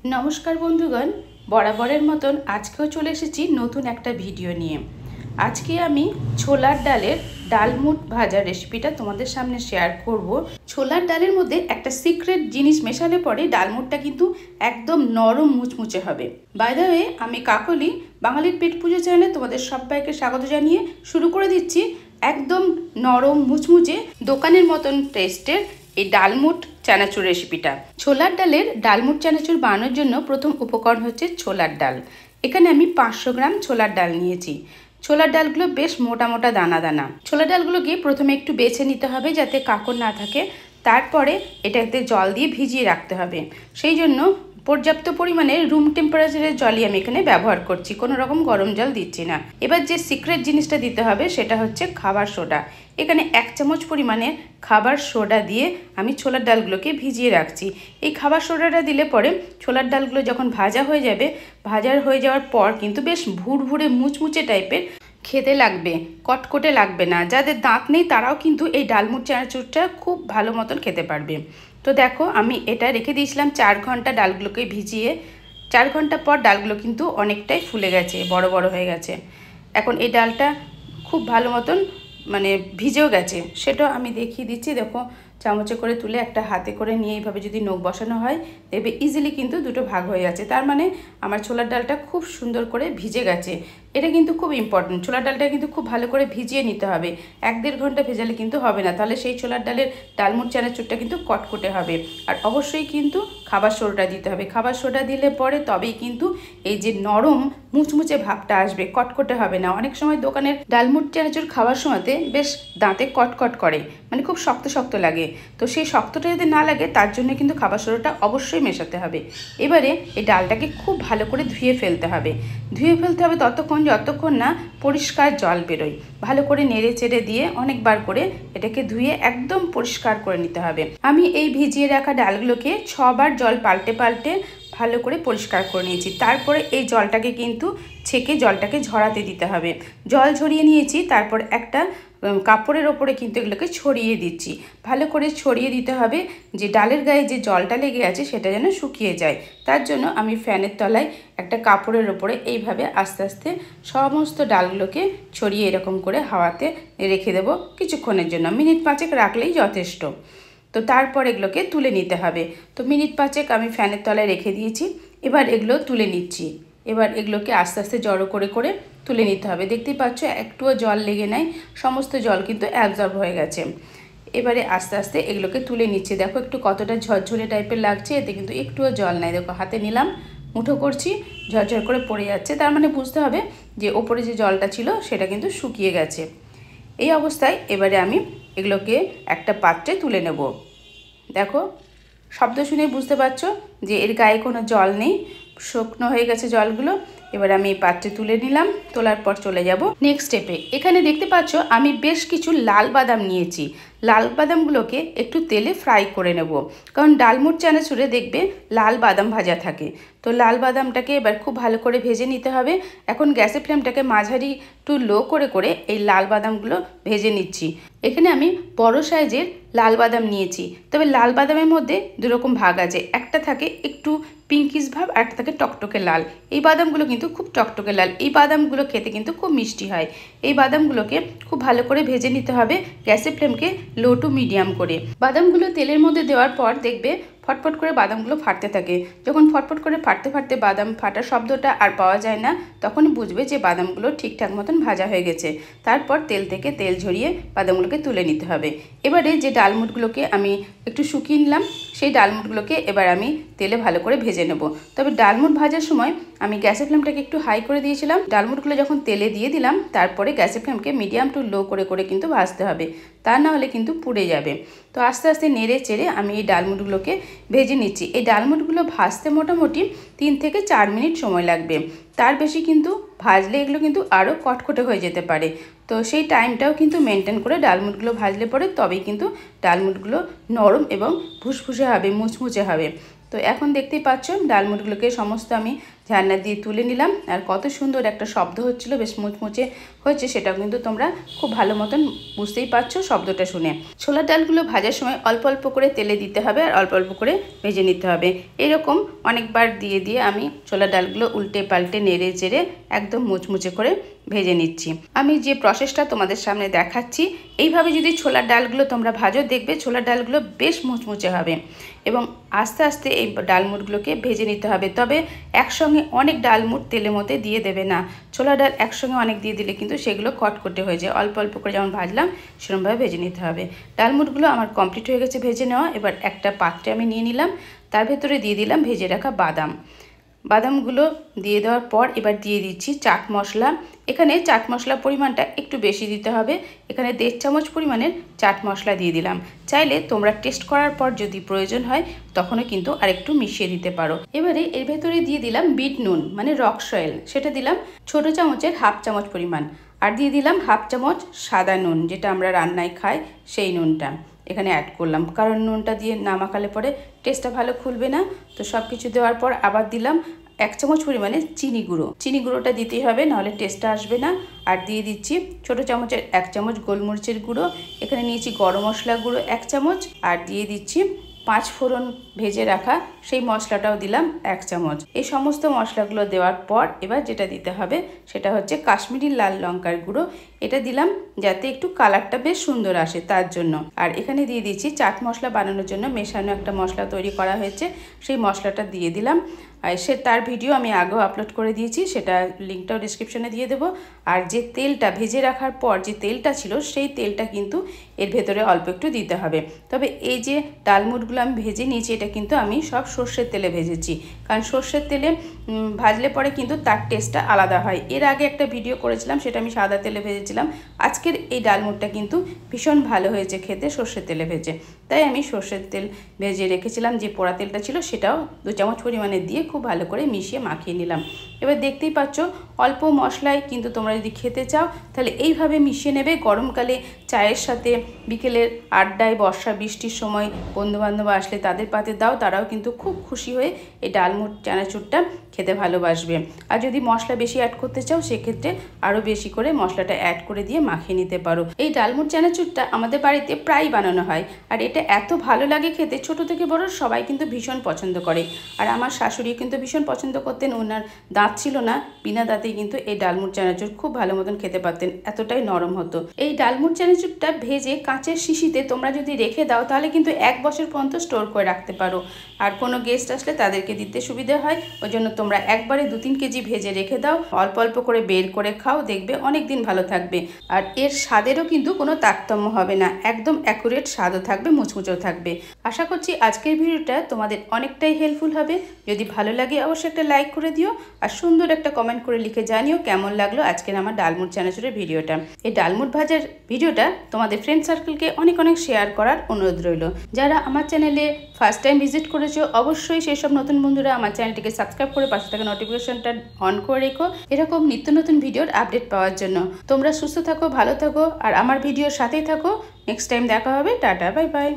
नमस्कार बंधुगण बराबरेर मतन आजकेও चले एसेছি नतून একটা ভিডিও নিয়ে। আজকে আমি ছোলার ডালের ডালমুট ভাজা রেসিপিটা তোমাদের সামনে শেয়ার করব। ছোলার ডালের মধ্যে একটা সিক্রেট জিনিস মেশালে পরে ডালমুটটা কিন্তু একদম নরম মুচমুচে হবে। বাই দ্য ওয়ে আমি কাকলি বাঙালির পেট পুজো চ্যানেলে তোমাদের সবাইকে স্বাগত জানিয়ে শুরু করে দিচ্ছি একদম নরম মুচমুচে দোকানের মতন টেস্টের এই ডালমুট চানাচুর রেসিপিটা। ছোলার ডালের ডালমুট চানাচুর বানানোর জন্য প্রথম উপকরণ হচ্ছে ছোলার ডাল। এখানে আমি 500 গ্রাম ছোলার ডাল নিয়েছি। ছোলার ডালগুলো বেশ মোটা মোটা দানা দানা। ছোলার ডালগুলোকে প্রথমে একটু বেছে নিতে হবে যাতে কাঁকড় না থাকে, তারপরে এটাতে জল দিয়ে ভিজিয়ে রাখতে হবে। সেই জন্য পর্যাপ্ত পরিমাণে রুম টেম্পারেচারের জলই আমি এখানে ব্যবহার করছি, কোনো রকম গরম জল দিচ্ছি না। এবার যে সিক্রেট জিনিসটা দিতে হবে সেটা হচ্ছে খাবার সোডা। এখানে 1 চামচ পরিমাণে খাবার সোডা দিয়ে আমি ছোলার ডালগুলোকে ভিজিয়ে রাখছি। এই খাবার সোডাটা দিলে পরে ছোলার ডালগুলো যখন ভাজা হয়ে যাবে, ভাজা হয়ে যাওয়ার পর কিন্তু বেশ ভুরভুরে মুচমুচে টাইপের খেতে লাগবে, কটকটে লাগবে না। যাদের দাঁত নেই তারাও কিন্তু এই ডালমুট চানাচুরটা খুব ভালো মতন খেতে পারবে। তো দেখো আমি এটা রেখে দিয়েছিলাম 4 ঘন্টা ডালগুলোকে ভিজিয়ে। 4 ঘন্টা পর ডালগুলো কিন্তু অনেকটাই ফুলে গেছে, বড় বড় হয়ে গেছে। এখন এই ডালটা খুব ভালো মতন ভিজেও গেছে, সেটাও আমি দেখিয়ে দিচ্ছি। দেখো চামচে করে তুলে একটা হাতে করে নিয়ে এইভাবে যদি নখ বসানো হয় দেখবে ইজিলি কিন্তু দুটো ভাগ হয়ে যাচ্ছে। তার মানে আমার ছোলার ডালটা খুব সুন্দর করে ভিজে গেছে। এটা কিন্তু খুব ইম্পর্টেন্ট, ছোলার ডালটা কিন্তু খুব ভালো করে ভিজিয়ে নিতে হবে। 1-1.5 ঘন্টা ভেজালে কিন্তু হবে না, তাহলে সেই ছোলার ডালের ডালমুট চানাচুরটা কিন্তু কটকটে হবে। আর অবশ্যই কিন্তু খাবার সোডা দিতে হবে। খাবার সোডা দিলে পরে তবেই কিন্তু এই যে নরম মুচমুচে ভাবটা আসবে, কটকটে হবে না। অনেক সময় দোকানের ডালমুট চানাচুর খাওয়ার সময়তে বেশ দাঁতে কটকট করে, খুব শক্ত শক্ত লাগে। তো সেই শক্তটা যদি না লাগে তার জন্য কিন্তু খাবার সোডাটা অবশ্যই মেশাতে হবে। এবারে এই ডালটাকে খুব ভালো করে ধুয়ে ফেলতে হবে। ধুয়ে ফেলতে হবে যতক্ষণ না পরিষ্কার জল বেরোয়। ভালো করে নেড়ে চেড়ে দিয়ে অনেকবার করে এটাকে ধুয়ে একদম পরিষ্কার করে নিতে হবে। আমি এই ভিজিয়ে রাখা ডালগুলোকে 6 বার জল পাল্টে পাল্টে ভালো করে পরিষ্কার করে নিয়েছি। তারপরে এই জলটাকে কিন্তু ছেঁকে জলটাকে ঝরাতে দিতে হবে। জল ঝরিয়ে নিয়েছি, তারপর একটা কাপড়ের ওপরে কিন্তু এগুলোকে ছড়িয়ে দিচ্ছি। ভালো করে ছড়িয়ে দিতে হবে যে ডালের গায়ে যে জলটা লেগে আছে সেটা যেন শুকিয়ে যায়। তার জন্য আমি ফ্যানের তলায় একটা কাপড়ের ওপরে এইভাবে আস্তে আস্তে সমস্ত ডালগুলোকে ছড়িয়ে এরকম করে হাওয়াতে রেখে দেবো কিছুক্ষণের জন্য। মিনিট 5 রাখলেই যথেষ্ট। তো তারপর এগুলোকে তুলে নিতে হবে। তো মিনিট 5 আমি ফ্যানের তলায় রেখে দিয়েছি। এবার এগুলো তুলে নিচ্ছি। এবার এগুলোকে আস্তে আস্তে জড়ো করে করে তুলে নিতে হবে। দেখতেই পাচ্ছ একটুও জল লেগে নাই, সমস্ত জল কিন্তু অ্যাবজর্ব হয়ে গেছে। এবারে আস্তে আস্তে এগুলোকে তুলে নিচ্ছি। দেখো একটু কতটা ঝরঝরে টাইপের লাগছে, এতে কিন্তু একটুও জল নাই। দেখো হাতে নিলাম, মুঠো করছি, ঝরঝর করে পড়ে যাচ্ছে। তার মানে বুঝতে হবে যে ওপরে যে জলটা ছিল সেটা কিন্তু শুকিয়ে গেছে। এই অবস্থায় এবারে আমি এগুলোকে একটা পাত্রে তুলে নেব। দেখো শব্দ শুনে বুঝতে পারছো যে এর গায়ে কোনো জল নেই, শুকনো হয়ে গেছে জলগুলো। এবার আমি এই পাত্রে তুলে নিলাম। তোলার পর চলে যাব নেক্সট স্টেপে। এখানে দেখতে পাচ্ছ আমি বেশ কিছু লাল বাদাম নিয়েছি। লাল বাদামগুলোকে একটু তেলে ফ্রাই করে নেব, কারণ ডালমুট চানাচুরে দেখবে লাল বাদাম ভাজা থাকে। তো লাল বাদামটাকে এবার খুব ভালো করে ভেজে নিতে হবে। এখন গ্যাসের ফ্লেমটাকে মাঝারি টু লো করে করে এই লাল বাদামগুলো ভেজে নিচ্ছি। এখানে আমি বড় সাইজের লাল বাদাম নিয়েছি, তবে লাল বাদামের মধ্যে দুরকম ভাগ আছে। একটা থাকে একটু পিঙ্কিশ ভাব আর একটা থাকে টকটকে লাল। এই বাদামগুলো কিন্তু খুব টকটকে লাল। এই বাদামগুলো খেতে কিন্তু খুব মিষ্টি হয়। এই বাদামগুলোকে খুব ভালো করে ভেজে নিতে হবে গ্যাসের ফ্লেমকে লো টু মিডিয়াম করে। বাদামগুলো তেলের মধ্যে দেওয়ার পর দেখবে ফটফট করে বাদামগুলো ফাটতে থাকে। যখন ফটফট করে ফাটতে ফাটতে বাদাম ফাটার শব্দটা আর পাওয়া যায় না, তখনই বুঝবে যে বাদামগুলো ঠিকঠাক মতন ভাজা হয়ে গেছে। তারপর তেল থেকে তেল ঝরিয়ে বাদামগুলোকে তুলে নিতে হবে। এবারে যে ডালমুটগুলোকে আমি একটু শুকিয়ে নিলাম, সেই ডালমুটগুলোকে এবার আমি তেলে ভালো করে ভেজে নেব। তবে ডালমুট ভাজার সময় আমি গ্যাসের ফ্লেমটাকে একটু হাই করে দিয়েছিলাম। ডালমুটগুলো যখন তেলে দিয়ে দিলাম, তারপরে গ্যাসের ফ্লেমকে মিডিয়াম টু লো করে করে কিন্তু ভাজতে হবে, তা না হলে কিন্তু পুড়ে যাবে। তো আস্তে আস্তে নেড়ে চেড়ে আমি এই ডালমুটগুলোকে ভেজে নিচ্ছি। এই ডালমুটগুলো ভাজতে মোটামুটি 3 থেকে 4 মিনিট সময় লাগবে। তার বেশি কিন্তু ভাজলে এগুলো কিন্তু আরও কটকটে হয়ে যেতে পারে। তো সেই টাইমটাও কিন্তু মেনটেন করে ডালমুটগুলো ভাজলে পরে তবেই কিন্তু ডালমুটগুলো নরম এবং ভুসভুসে হবে, মুচমুচে হবে। তো এখন দেখতেই পাচ্ছ ডালমুটগুলোকে সমস্ত আমি ঝান্না দিয়ে তুলে নিলাম। আর কত সুন্দর একটা শব্দ হচ্ছিল, বেশ মুচমুচে হয়েছে, সেটা কিন্তু তোমরা খুব ভালো মতন বুঝতেই পারছো শব্দটা শুনে। ছোলার ডালগুলো ভাজার সময় অল্প অল্প করে তেলে দিতে হবে আর অল্প অল্প করে ভেজে নিতে হবে। এরকম অনেকবার দিয়ে দিয়ে আমি ছোলার ডালগুলো উল্টে পাল্টে নেড়ে চেড়ে একদম মুচমুচে করে ভেজে নিচ্ছি। আমি যে প্রসেসটা তোমাদের সামনে দেখাচ্ছি, এইভাবে যদি ছোলার ডালগুলো তোমরা ভাজো, দেখবে ছোলার ডালগুলো বেশ মুচমুচে হবে। এবং আস্তে আস্তে এই ডালমুটগুলোকে ভেজে নিতে হবে। তবে একসঙ্গে অনেক ডালমুট তেলের মধ্যে দিয়ে দেবে না। ছোলার ডাল একসঙ্গে অনেক দিয়ে দিলে কিন্তু সেগুলো কটকটে হয়ে যায়। অল্প অল্প করে যেমন ভাজলাম সেরকমভাবে ভেজে নিতে হবে। ডালমুটগুলো আমার কমপ্লিট হয়ে গেছে ভেজে নেওয়া। এবার একটা পাত্রে আমি নিয়ে নিলাম, তার ভেতরে দিয়ে দিলাম ভেজে রাখা বাদাম। বাদামগুলো দিয়ে দেওয়ার পর এবার দিয়ে দিচ্ছি চাট মশলা। এখানে চাট মশলার পরিমাণটা একটু বেশি দিতে হবে। এখানে 1.5 চামচ পরিমাণের চাট মশলা দিয়ে দিলাম। চাইলে তোমরা টেস্ট করার পর যদি প্রয়োজন হয় তখনও কিন্তু আরেকটু মিশিয়ে দিতে পারো। এবারে এর ভেতরে দিয়ে দিলাম বিট নুন, মানে রক সয়েল, সেটা দিলাম ছোটো চামচের 1/2 চামচ পরিমাণ। আর দিয়ে দিলাম 1/2 চামচ সাদা নুন, যেটা আমরা রান্নায় খাই সেই নুনটা এখানে অ্যাড করলাম, কারণ নুনটা দিয়ে না মাখালে পরে টেস্টটা ভালো খুলবে না। তো সব কিছু দেওয়ার পর আবার দিলাম 1 চামচ পরিমাণে চিনি গুঁড়ো। চিনি গুঁড়োটা দিতেই হবে, নাহলে টেস্টটা আসবে না। আর দিয়ে দিচ্ছি ছোটো চামচের 1 চামচ গোলমরিচের গুঁড়ো। এখানে নিয়েছি গরম মশলা গুঁড়ো 1 চামচ। আর দিয়ে দিচ্ছি 5 ফোড়ন ভেজে রাখা সেই মশলাটাও দিলাম 1 চামচ। এই সমস্ত মশলাগুলো দেওয়ার পর এবার যেটা দিতে হবে সেটা হচ্ছে কাশ্মীরি লাল লঙ্কার গুঁড়ো। এটা দিলাম যাতে একটু কালারটা বেশ সুন্দর আসে তার জন্য। আর এখানে দিয়ে দিচ্ছি চাট মশলা বানানোর জন্য মেশানো একটা মশলা তৈরি করা হয়েছে, সেই মশলাটা দিয়ে দিলাম। আর তার ভিডিও আমি আগেও আপলোড করে দিয়েছি, সেটা লিঙ্কটাও ডিসক্রিপশনে দিয়ে দেবো। আর যে তেলটা ভেজে রাখার পর যে তেলটা ছিল সেই তেলটা কিন্তু এর ভেতরে অল্প একটু দিতে হবে। তবে এই যে ডালমুটগুলো আমি ভেজে নিয়েছি এটা কিন্তু আমি সব সর্ষের তেলে ভেজেছি, কারণ সর্ষের তেলে ভাজলে পরে কিন্তু তার টেস্টটা আলাদা হয়। এর আগে একটা ভিডিও করেছিলাম, সেটা আমি সাদা তেলে ভেজেছিলাম। আজকের এই ডালমুটটা কিন্তু ভীষণ ভালো হয়েছে খেতে সর্ষের তেলে ভেজে, তাই আমি সর্ষের তেল ভেজে রেখেছিলাম। যে পোড়া তেলটা ছিল সেটাও 2 চামচ পরিমাণে দিয়ে খুব ভালো করে মিশিয়ে মাখিয়ে নিলাম। এবার দেখতেই পাচ্ছ অল্প মশলায় কিন্তু তোমরা যদি খেতে চাও তাহলে এইভাবে মিশিয়ে নেবে। গরমকালে চায়ের সাথে, বিকেলের আড্ডায়, বর্ষা বৃষ্টির সময় বন্ধুবান্ধব আসলে তাদের পাতে দাও, তারাও কিন্তু খুব খুশি হয়ে এই ডালমুট চানাচুরটা খেতে ভালোবাসবে। আর যদি মশলা বেশি অ্যাড করতে চাও সেক্ষেত্রে আরও বেশি করে মশলাটা অ্যাড করে দিয়ে মাখিয়ে নিতে পারো। এই ডালমুট চানাচুরটা আমাদের বাড়িতে প্রায় বানানো হয়, আর এটা এত ভালো লাগে খেতে, ছোট থেকে বড় সবাই কিন্তু ভীষণ পছন্দ করে। আর আমার শাশুড়ি কিন্তু ভীষণ পছন্দ করতেন, ওনার দাঁত ছিল না, বিনা দাঁতেই কিন্তু এই ডালমুট চানাচুর খুব ভালো মতন খেতে পারতেন, এতটাই নরম হতো। এই ডালমুট চানাচুরটা ভেজে কাঁচের শিশিতে তোমরা যদি রেখে দাও তাহলে কিন্তু 1 বছর পর্যন্ত স্টোর করে রাখতে পারো। আর কোনো গেস্ট আসলে তাদেরকে দিতে সুবিধা হয়, ওই জন্য তোমরা একবারে 2-3 কেজি ভেজে রেখে দাও, অল্প অল্প করে বের করে খাও, দেখবে অনেক দিন ভালো থাকবে। আর এর স্বাদেরও কিন্তু কোনো তারতম্য হবে না, একদম অ্যাকুরেট স্বাদও থাকবে, মুচমুচেও থাকবে। আশা করছি আজকের ভিডিওটা তোমাদের অনেকটাই হেল্পফুল হবে। যদি ভালো লাগে অবশ্যই একটা লাইক করে দিও, আর সুন্দর একটা কমেন্ট করে লিখে জানিও কেমন লাগলো আজকের আমার ডালমুট চানাচুরের ভিডিওটা। এই ডালমুট ভাজার ভিডিওটা তোমাদের ফ্রেন্ড সার্কেলকে অনেক অনেক শেয়ার করার অনুরোধ রইল। যারা আমার চ্যানেলে ফার্স্ট টাইম ভিজিট করেছো অবশ্যই সেই সব নতুন বন্ধুরা আমার চ্যানেলটিকে সাবস্ক্রাইব করে পাশে থাকা নোটিফিকেশনটা অন করে রেখো, এরকম নিত্য নতুন ভিডিওর আপডেট পাওয়ার জন্য। তোমরা সুস্থ থাকো, ভালো থাকো, আর আমার ভিডিওর সাথেই থাকো। নেক্সট টাইম দেখা হবে। Tata, bye bye.